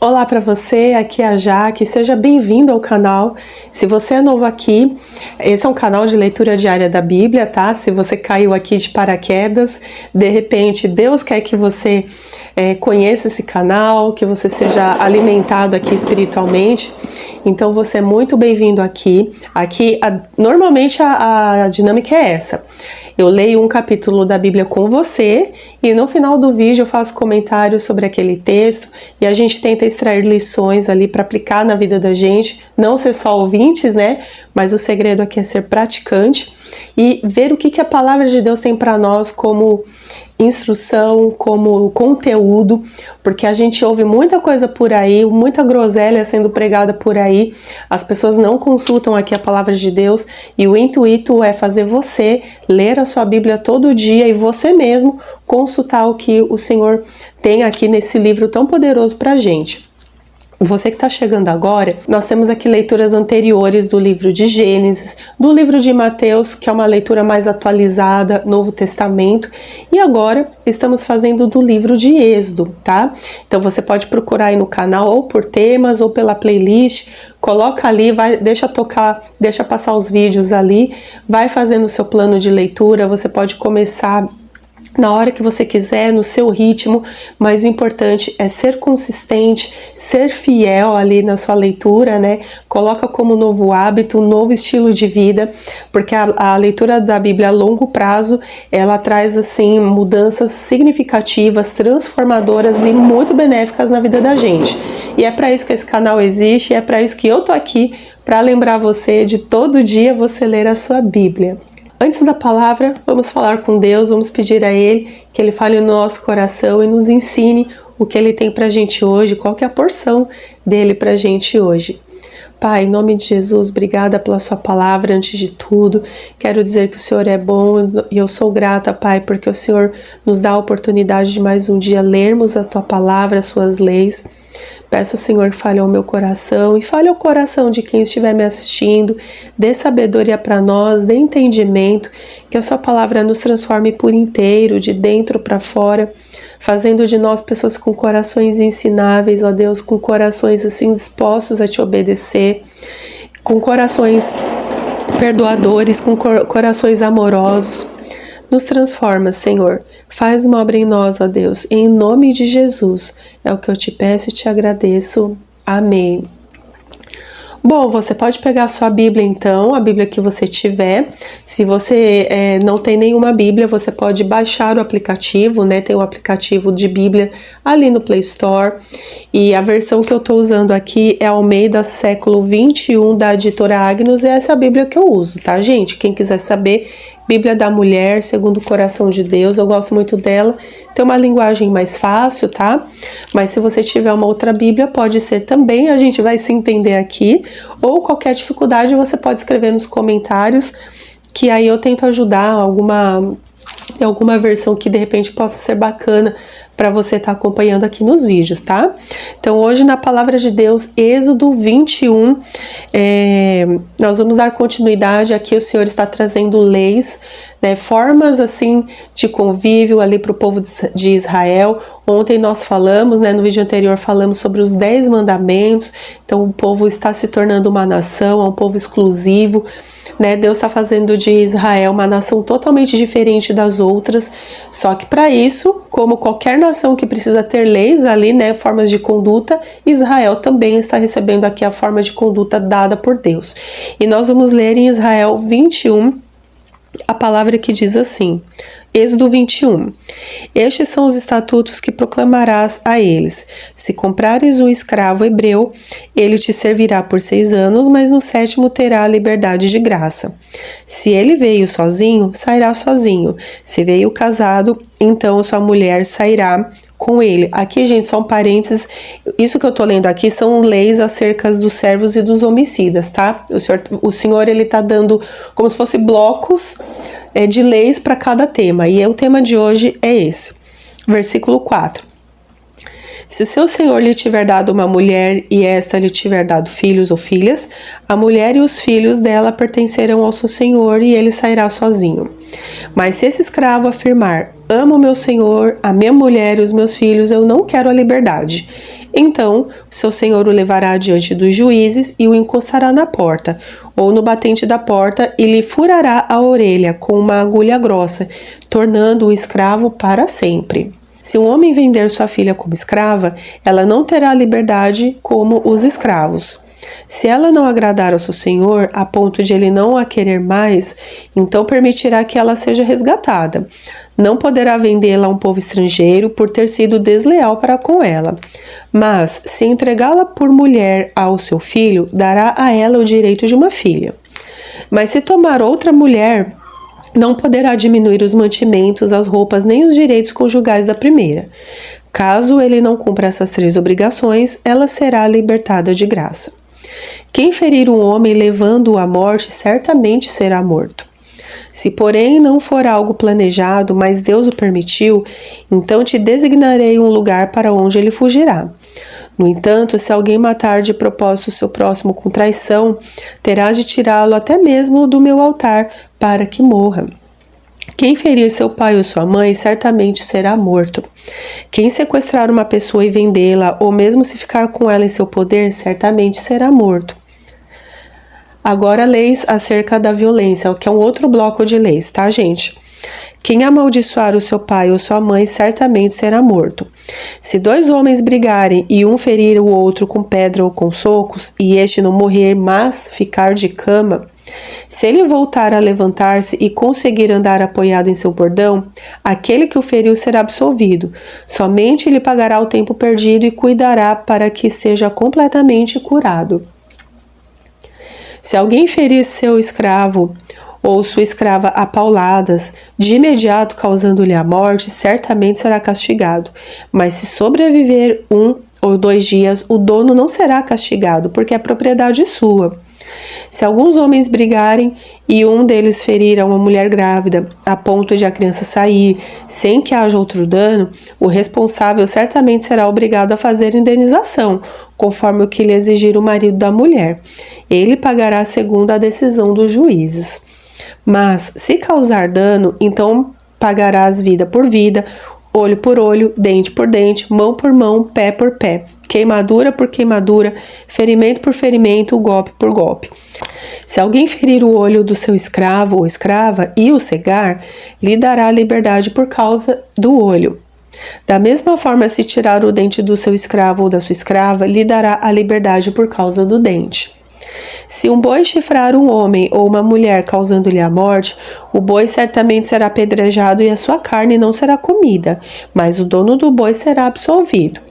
Olá para você, aqui é a Jaque, seja bem-vindo ao canal. Se você é novo aqui, esse é um canal de leitura diária da Bíblia, tá? Se você caiu aqui de paraquedas, de repente Deus quer que você conheça esse canal, que você seja alimentado aqui espiritualmente, então você é muito bem-vindo aqui. Normalmente a dinâmica é essa. Eu leio um capítulo da Bíblia com você e no final do vídeo eu faço comentários sobre aquele texto e a gente tenta extrair lições ali para aplicar na vida da gente, não ser só ouvintes, né? Mas o segredo aqui é ser praticante e ver o que a palavra de Deus tem para nós como instrução, como conteúdo, porque a gente ouve muita coisa por aí, muita groselha sendo pregada por aí, as pessoas não consultam aqui a palavra de Deus e o intuito é fazer você ler a sua Bíblia todo dia e você mesmo consultar o que o Senhor tem aqui nesse livro tão poderoso pra gente. Você que está chegando agora, nós temos aqui leituras anteriores do livro de Gênesis, do livro de Mateus, que é uma leitura mais atualizada, Novo Testamento, e agora estamos fazendo do livro de Êxodo, tá? Então você pode procurar aí no canal ou por temas ou pela playlist, coloca ali, deixa tocar, deixa passar os vídeos ali, vai fazendo o seu plano de leitura, você pode começar na hora que você quiser, no seu ritmo, mas o importante é ser consistente, ser fiel ali na sua leitura, né? Coloca como novo hábito, um novo estilo de vida, porque a leitura da Bíblia a longo prazo, ela traz assim mudanças significativas, transformadoras e muito benéficas na vida da gente. E é para isso que esse canal existe, é para isso que eu tô aqui, para lembrar você de todo dia você ler a sua Bíblia. Antes da palavra, vamos falar com Deus, vamos pedir a Ele que Ele fale no nosso coração e nos ensine o que Ele tem pra gente hoje, qual que é a porção dele pra gente hoje. Pai, em nome de Jesus, obrigada pela sua palavra antes de tudo. Quero dizer que o Senhor é bom e eu sou grata, Pai, porque o Senhor nos dá a oportunidade de mais um dia lermos a tua palavra, as suas leis. Peço ao Senhor que fale ao meu coração e fale ao coração de quem estiver me assistindo, dê sabedoria para nós, dê entendimento, que a sua palavra nos transforme por inteiro, de dentro para fora, fazendo de nós pessoas com corações ensináveis, ó Deus, com corações assim dispostos a te obedecer, com corações perdoadores, com corações amorosos. Nos transforma, Senhor. Faz uma obra em nós, ó Deus. Em nome de Jesus. É o que eu te peço e te agradeço. Amém. Bom, você pode pegar a sua Bíblia então, a Bíblia que você tiver. Se você não tem nenhuma Bíblia, você pode baixar o aplicativo, né? Tem um aplicativo de Bíblia ali no Play Store. E a versão que eu estou usando aqui é Almeida século 21 da editora Agnus, e essa é a Bíblia que eu uso, tá, gente? Quem quiser saber, Bíblia da Mulher, segundo o coração de Deus, eu gosto muito dela, tem uma linguagem mais fácil, tá? Mas se você tiver uma outra Bíblia, pode ser também, a gente vai se entender aqui, ou qualquer dificuldade você pode escrever nos comentários, que aí eu tento ajudar alguma versão que de repente possa ser bacana para você estar acompanhando aqui nos vídeos, tá? Então hoje na Palavra de Deus, Êxodo 21, nós vamos dar continuidade aqui, o Senhor está trazendo leis, né, formas assim de convívio ali para o povo de Israel. Ontem nós falamos, né, no vídeo anterior falamos sobre os 10 mandamentos, então o povo está se tornando uma nação, é um povo exclusivo, né? Deus está fazendo de Israel uma nação totalmente diferente das outras, só que para isso, como qualquer nação que precisa ter leis ali, né, formas de conduta, Israel também está recebendo aqui a forma de conduta dada por Deus. E nós vamos ler em Israel 21, a palavra que diz assim, Êxodo 21. Estes são os estatutos que proclamarás a eles. Se comprares um escravo hebreu, ele te servirá por 6 anos, mas no 7º terá a liberdade de graça. Se ele veio sozinho, sairá sozinho. Se veio casado, então sua mulher sairá com ele. Aqui, gente, só um parênteses, isso que eu tô lendo aqui são leis acerca dos servos e dos homicidas, tá? O Senhor ele tá dando como se fosse blocos de leis para cada tema, e o tema de hoje é esse. Versículo 4. Se seu senhor lhe tiver dado uma mulher e esta lhe tiver dado filhos ou filhas, a mulher e os filhos dela pertencerão ao seu senhor e ele sairá sozinho. Mas se esse escravo afirmar, amo meu senhor, a minha mulher e os meus filhos, eu não quero a liberdade, Então, seu senhor o levará diante dos juízes e o encostará na porta, ou no batente da porta, e lhe furará a orelha com uma agulha grossa, tornando-o escravo para sempre. Se um homem vender sua filha como escrava, ela não terá liberdade como os escravos. Se ela não agradar ao seu senhor, a ponto de ele não a querer mais, então permitirá que ela seja resgatada. Não poderá vendê-la a um povo estrangeiro por ter sido desleal para com ela. Mas, se entregá-la por mulher ao seu filho, dará a ela o direito de uma filha. Mas se tomar outra mulher, não poderá diminuir os mantimentos, as roupas nem os direitos conjugais da primeira. Caso ele não cumpra essas 3 obrigações, ela será libertada de graça. Quem ferir um homem levando-o à morte, certamente será morto. Se, porém, não for algo planejado, mas Deus o permitiu, então te designarei um lugar para onde ele fugirá. No entanto, se alguém matar de propósito o seu próximo com traição, terás de tirá-lo até mesmo do meu altar, para que morra. Quem ferir seu pai ou sua mãe certamente será morto. Quem sequestrar uma pessoa e vendê-la, ou mesmo se ficar com ela em seu poder, certamente será morto. Agora, leis acerca da violência, que é um outro bloco de leis, tá, gente? Quem amaldiçoar o seu pai ou sua mãe certamente será morto. Se 2 homens brigarem e um ferir o outro com pedra ou com socos, e este não morrer, mas ficar de cama, se ele voltar a levantar-se e conseguir andar apoiado em seu bordão, aquele que o feriu será absolvido. Somente lhe pagará o tempo perdido e cuidará para que seja completamente curado. Se alguém ferir seu escravo ou sua escrava a pauladas, de imediato causando-lhe a morte, certamente será castigado. Mas se sobreviver 1 ou 2 dias, o dono não será castigado, porque é propriedade sua. Se alguns homens brigarem e um deles ferir a uma mulher grávida, a ponto de a criança sair, sem que haja outro dano, o responsável certamente será obrigado a fazer indenização, conforme o que lhe exigir o marido da mulher. Ele pagará segundo a decisão dos juízes. Mas, se causar dano, então pagarás vida por vida, olho por olho, dente por dente, mão por mão, pé por pé, queimadura por queimadura, ferimento por ferimento, golpe por golpe. Se alguém ferir o olho do seu escravo ou escrava e o cegar, lhe dará a liberdade por causa do olho. Da mesma forma, se tirar o dente do seu escravo ou da sua escrava, lhe dará a liberdade por causa do dente. Se um boi chifrar um homem ou uma mulher causando-lhe a morte, o boi certamente será apedrejado e a sua carne não será comida, mas o dono do boi será absolvido.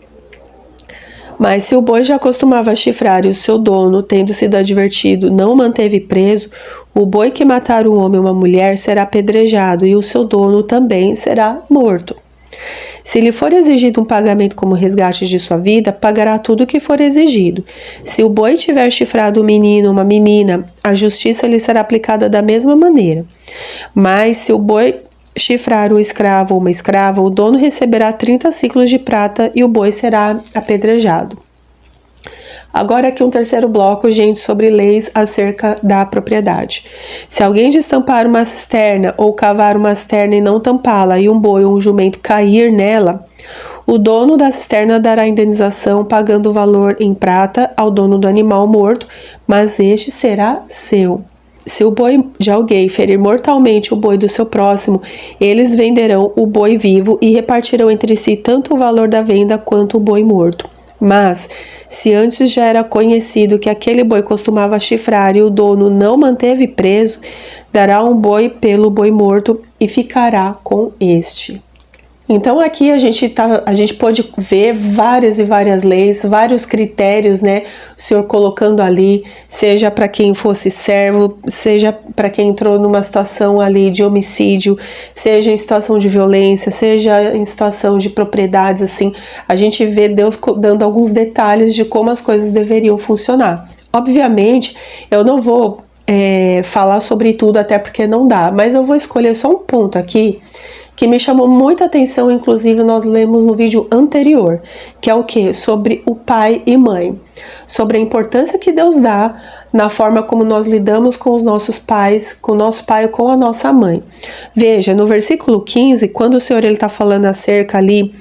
Mas se o boi já costumava chifrar e o seu dono, tendo sido advertido, não o manteve preso, o boi que matar um homem ou uma mulher será apedrejado e o seu dono também será morto. Se lhe for exigido um pagamento como resgate de sua vida, pagará tudo o que for exigido. Se o boi tiver chifrado um menino ou uma menina, a justiça lhe será aplicada da mesma maneira. Mas se o boi chifrar um escravo ou uma escrava, o dono receberá 30 ciclos de prata e o boi será apedrejado. Agora aqui um terceiro bloco, gente, sobre leis acerca da propriedade. Se alguém destampar uma cisterna ou cavar uma cisterna e não tampá-la e um boi ou um jumento cair nela, o dono da cisterna dará indenização pagando o valor em prata ao dono do animal morto, mas este será seu. Se o boi de alguém ferir mortalmente o boi do seu próximo, eles venderão o boi vivo e repartirão entre si tanto o valor da venda quanto o boi morto. Mas, se antes já era conhecido que aquele boi costumava chifrar e o dono não manteve preso, dará um boi pelo boi morto e ficará com este. Então aqui a gente pode ver várias e várias leis, vários critérios, né? O Senhor colocando ali, seja para quem fosse servo, seja para quem entrou numa situação ali de homicídio, seja em situação de violência, seja em situação de propriedades, assim. A gente vê Deus dando alguns detalhes de como as coisas deveriam funcionar. Obviamente, eu não vou falar sobre tudo, até porque não dá, mas eu vou escolher só um ponto aqui que me chamou muita atenção, inclusive nós lemos no vídeo anterior, que é o que? Sobre o pai e mãe, sobre a importância que Deus dá na forma como nós lidamos com os nossos pais, com o nosso pai e com a nossa mãe. Veja, no versículo 15, quando o Senhor está falando acerca ali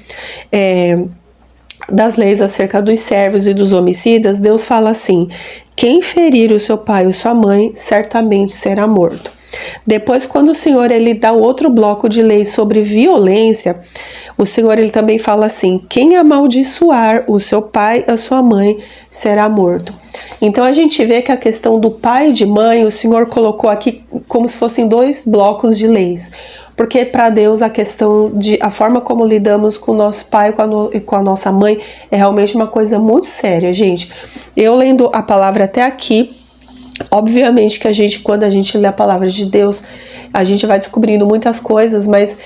das leis acerca dos servos e dos homicidas, Deus fala assim: quem ferir o seu pai ou sua mãe, certamente será morto. Depois, quando o Senhor ele dá outro bloco de leis sobre violência, o Senhor ele também fala assim: quem amaldiçoar o seu pai ou a sua mãe será morto. Então a gente vê que a questão do pai e de mãe, o Senhor colocou aqui como se fossem dois blocos de leis. Porque para Deus a questão de a forma como lidamos com o nosso pai e com a nossa mãe é realmente uma coisa muito séria, gente. Eu lendo a palavra até aqui, obviamente que quando a gente lê a palavra de Deus, a gente vai descobrindo muitas coisas, mas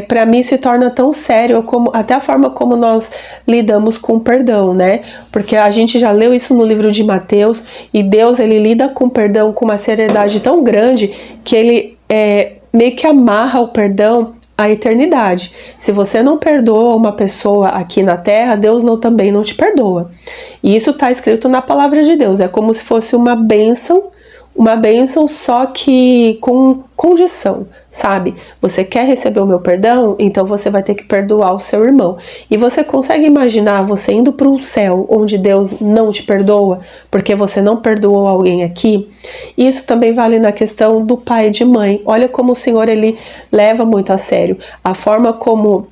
para mim se torna tão sério como até a forma como nós lidamos com o perdão, né? Porque a gente já leu isso no livro de Mateus, e Deus ele lida com o perdão com uma seriedade tão grande que ele meio que amarra o perdão à eternidade. Se você não perdoa uma pessoa aqui na terra, Deus também não te perdoa. E isso está escrito na palavra de Deus. É como se fosse uma bênção só que com condição, sabe? Você quer receber o meu perdão? Então você vai ter que perdoar o seu irmão. E você consegue imaginar você indo para um céu onde Deus não te perdoa porque você não perdoou alguém aqui? Isso também vale na questão do pai e de mãe. Olha como o Senhor ele leva muito a sério. A forma como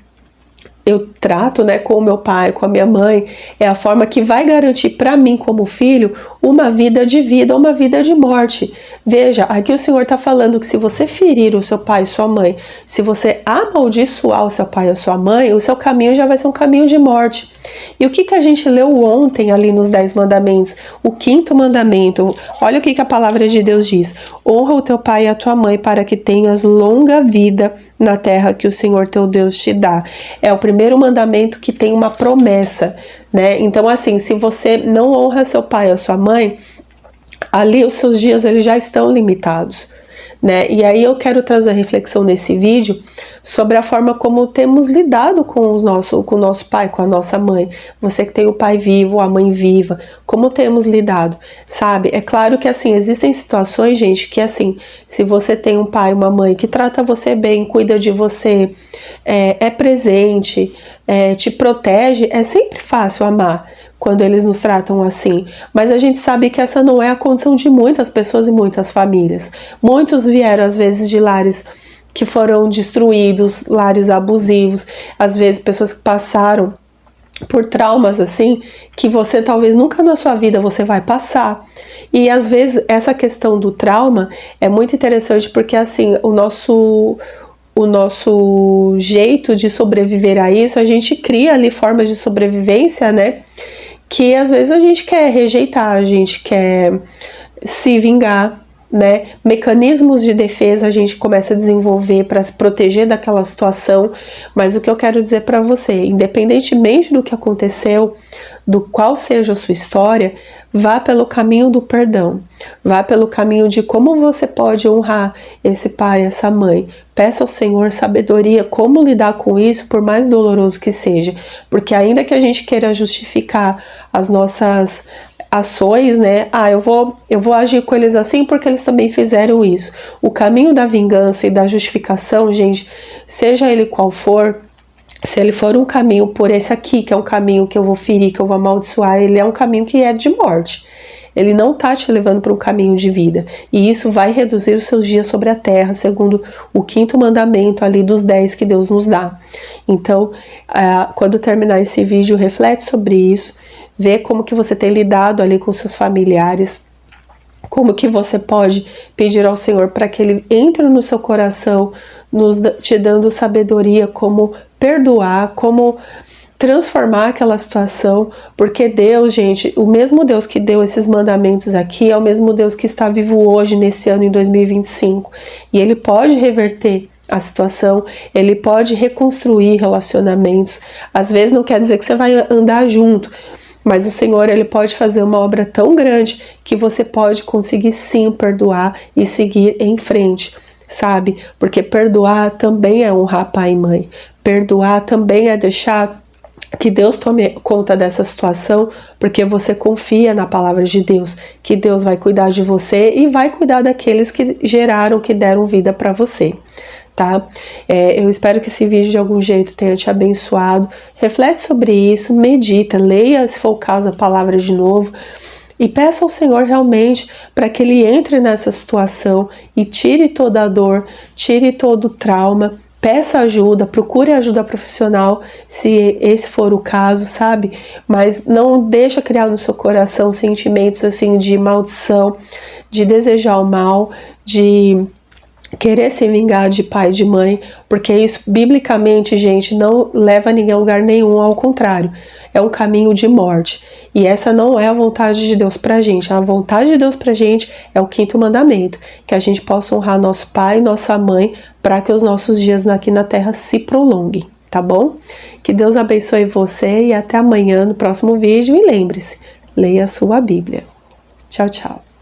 eu trato, né, com o meu pai, com a minha mãe, é a forma que vai garantir para mim como filho uma vida de vida ou uma vida de morte. Veja, aqui o Senhor está falando que se você ferir o seu pai e sua mãe, se você amaldiçoar o seu pai ou sua mãe, o seu caminho já vai ser um caminho de morte. E o que a gente leu ontem ali nos 10 mandamentos? O 5º mandamento, olha o que a palavra de Deus diz: honra o teu pai e a tua mãe para que tenhas longa vida na terra que o Senhor teu Deus te dá. É o primeiro mandamento que tem uma promessa, né? Então assim, se você não honra seu pai ou sua mãe, ali os seus dias eles já estão limitados, né? E aí eu quero trazer a reflexão nesse vídeo sobre a forma como temos lidado com o nosso pai, com a nossa mãe. Você que tem o pai vivo, a mãe viva, como temos lidado, sabe? É claro que assim, existem situações, gente, que assim, se você tem um pai, uma mãe que trata você bem, cuida de você, é presente, te protege, é sempre fácil amar quando eles nos tratam assim, mas a gente sabe que essa não é a condição de muitas pessoas e muitas famílias. Muitos vieram às vezes de lares que foram destruídos, lares abusivos, às vezes pessoas que passaram por traumas assim, que você talvez nunca na sua vida você vai passar. E às vezes essa questão do trauma é muito interessante porque assim, o nosso jeito de sobreviver a isso, a gente cria ali formas de sobrevivência, né? Que às vezes a gente quer rejeitar, a gente quer se vingar, né? Mecanismos de defesa a gente começa a desenvolver para se proteger daquela situação, mas o que eu quero dizer para você, independentemente do que aconteceu, do qual seja a sua história, vá pelo caminho do perdão, vá pelo caminho de como você pode honrar esse pai, essa mãe. Peça ao Senhor sabedoria como lidar com isso, por mais doloroso que seja, porque ainda que a gente queira justificar as nossas ações, né? Eu vou agir com eles assim porque eles também fizeram isso. O caminho da vingança e da justificação, gente, seja ele qual for, se ele for um caminho por esse aqui, que é um caminho que eu vou ferir, que eu vou amaldiçoar, ele é um caminho que é de morte. Ele não está te levando para um caminho de vida. E isso vai reduzir os seus dias sobre a terra, segundo o 5º mandamento ali dos 10 que Deus nos dá. Então, quando terminar esse vídeo, reflete sobre isso, vê como que você tem lidado ali com seus familiares, como que você pode pedir ao Senhor para que Ele entre no seu coração, te dando sabedoria, como perdoar, como transformar aquela situação, porque Deus, gente, o mesmo Deus que deu esses mandamentos aqui é o mesmo Deus que está vivo hoje, nesse ano, em 2025, e Ele pode reverter a situação, Ele pode reconstruir relacionamentos. Às vezes não quer dizer que você vai andar junto, mas o Senhor, Ele pode fazer uma obra tão grande que você pode conseguir sim perdoar e seguir em frente, sabe? Porque perdoar também é honrar pai e mãe. Perdoar também é deixar que Deus tome conta dessa situação, porque você confia na palavra de Deus, que Deus vai cuidar de você e vai cuidar daqueles que geraram, que deram vida para você, tá? Eu espero que esse vídeo de algum jeito tenha te abençoado. Reflete sobre isso, medita, leia, se for o caso, a palavra de novo. E peça ao Senhor realmente para que Ele entre nessa situação e tire toda a dor, tire todo o trauma. Peça ajuda, procure ajuda profissional, se esse for o caso, sabe? Mas não deixa criar no seu coração sentimentos assim de maldição, de desejar o mal, de querer se vingar de pai e de mãe, porque isso, biblicamente, gente, não leva ninguém a lugar nenhum, ao contrário, é um caminho de morte. E essa não é a vontade de Deus pra gente. A vontade de Deus pra gente é o 5º mandamento, que a gente possa honrar nosso pai e nossa mãe, para que os nossos dias aqui na terra se prolonguem, tá bom? Que Deus abençoe você e até amanhã no próximo vídeo. E lembre-se, leia a sua Bíblia. Tchau, tchau.